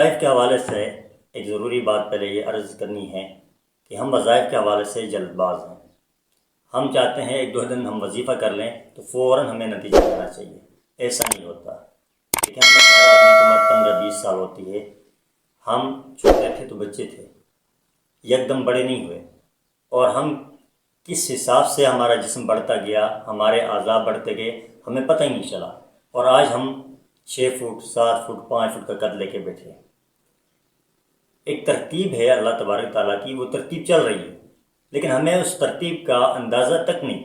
وظائف کے حوالے سے ایک ضروری بات پہلے یہ عرض کرنی ہے کہ ہم وظائف کے حوالے سے جلد باز ہیں۔ ہم چاہتے ہیں ایک دو دن ہم وظیفہ کر لیں تو فوراً ہمیں نتیجہ دینا چاہیے، ایسا نہیں ہوتا۔ لیکن ہم سارا آدمی کی عمر 15-20 سال ہوتی ہے، ہم چھوٹے تھے تو بچے تھے، یکدم بڑے نہیں ہوئے، اور ہم کس حساب سے ہمارا جسم بڑھتا گیا، ہمارے اعضاء بڑھتے گئے، ہمیں پتہ ہی نہیں چلا، اور آج ہم 6 فٹ 7 فٹ 5 فٹ کا قد لے کے بیٹھے ہیں۔ ایک ترتیب ہے اللہ تبارک تعالیٰ کی، وہ ترتیب چل رہی ہے، لیکن ہمیں اس ترتیب کا اندازہ تک نہیں،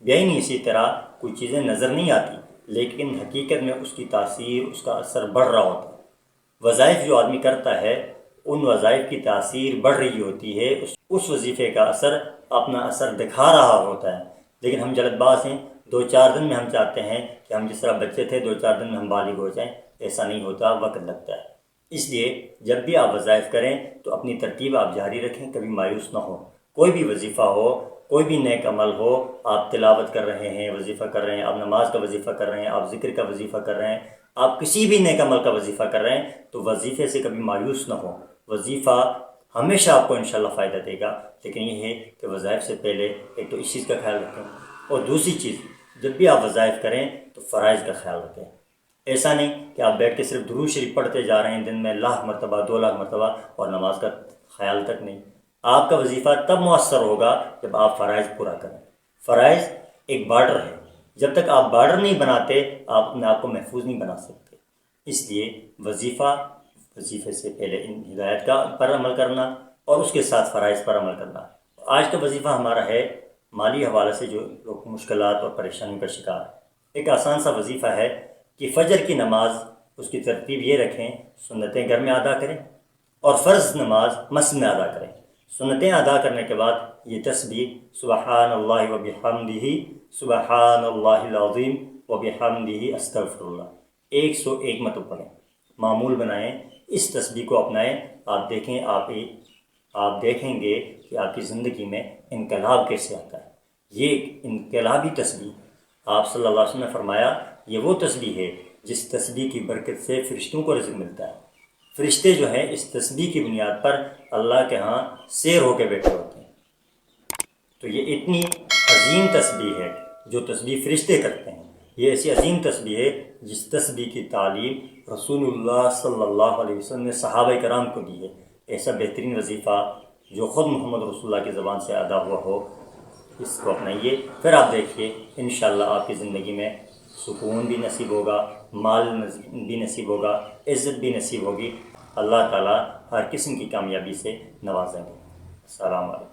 بیائی اسی طرح کوئی چیزیں نظر نہیں آتی، لیکن حقیقت میں اس کی تاثیر، اس کا اثر بڑھ رہا ہوتا ہے۔ وظائف جو آدمی کرتا ہے، ان وظائف کی تاثیر بڑھ رہی ہوتی ہے، اس وظیفے کا اثر اپنا اثر دکھا رہا ہوتا ہے، لیکن ہم جلد باز ہیں۔ 2-4 دن میں ہم چاہتے ہیں کہ ہم جس طرح بچے تھے 2-4 دن میں ہم بالغ ہو جائیں، ایسا نہیں ہوتا، وقت لگتا ہے۔ اس لیے جب بھی آپ وظائف کریں تو اپنی ترتیب آپ جاری رکھیں، کبھی مایوس نہ ہو۔ کوئی بھی وظیفہ ہو، کوئی بھی نیک عمل ہو، آپ تلاوت کر رہے ہیں، وظیفہ کر رہے ہیں، آپ نماز کا وظیفہ کر رہے ہیں، آپ ذکر کا وظیفہ کر رہے ہیں، آپ کسی بھی نیک عمل کا وظیفہ کر رہے ہیں، تو وظیفے سے کبھی مایوس نہ ہو۔ وظیفہ ہمیشہ آپ کو انشاءاللہ فائدہ دے گا، لیکن یہ ہے کہ وظائف سے پہلے ایک تو اس چیز کا خیال رکھیں، اور دوسری چیز، جب بھی آپ وظائف کریں تو فرائض کا خیال رکھیں۔ ایسا نہیں کہ آپ بیٹھ کے صرف درود شریف پڑھتے جا رہے ہیں دن میں 1,00,000 مرتبہ 2,00,000 مرتبہ، اور نماز کا خیال تک نہیں۔ آپ کا وظیفہ تب مؤثر ہوگا جب آپ فرائض پورا کریں۔ فرائض ایک بارڈر ہے، جب تک آپ بارڈر نہیں بناتے آپ اپنے آپ کو محفوظ نہیں بنا سکتے۔ اس لیے وظیفے سے پہلے ان ہدایت کا پر عمل کرنا، اور اس کے ساتھ فرائض پر عمل کرنا۔ آج کا وظیفہ ہمارا ہے مالی حوالے سے جو لوگ مشکلات اور پریشانیوں کا شکار ہے۔ ایک آسان سا وظیفہ ہے کہ فجر کی نماز، اس کی ترتیب یہ رکھیں، سنتیں گھر میں ادا کریں اور فرض نماز مسجد میں ادا کریں۔ سنتیں ادا کرنے کے بعد یہ تسبیح سبحان اللہ و بحمدہ، سبحان اللہ العظیم و بحمدہ استغفر اللہ، 101 مرتبہ پڑھیں، معمول بنائیں، اس تسبیح کو اپنائیں۔ آپ دیکھیں گے کہ آپ کی زندگی میں انقلاب کیسے آتا ہے۔ یہ ایک انقلابی تسبیح، آپ صلی اللہ علیہ وسلم نے فرمایا یہ وہ تسبیح ہے جس تسبیح کی برکت سے فرشتوں کو رزق ملتا ہے۔ فرشتے جو ہیں اس تسبیح کی بنیاد پر اللہ کے ہاں سیر ہو کے بیٹھے ہوتے ہیں۔ تو یہ اتنی عظیم تسبیح ہے جو تسبیح فرشتے کرتے ہیں، یہ ایسی عظیم تسبیح ہے جس تسبیح کی تعلیم رسول اللہ صلی اللہ علیہ وسلم نے صحابہ کرام کو دی ہے۔ ایسا بہترین وظیفہ جو خود محمد رسول اللہ کی زبان سے ادا ہوا ہو، اس کو اپنائیے، پھر آپ دیکھیے انشاءاللہ آپ کی زندگی میں سکون بھی نصیب ہوگا، مال بھی نصیب ہوگا، عزت بھی نصیب ہوگی۔ اللہ تعالیٰ ہر قسم کی کامیابی سے نوازیں گے۔ السلام علیکم۔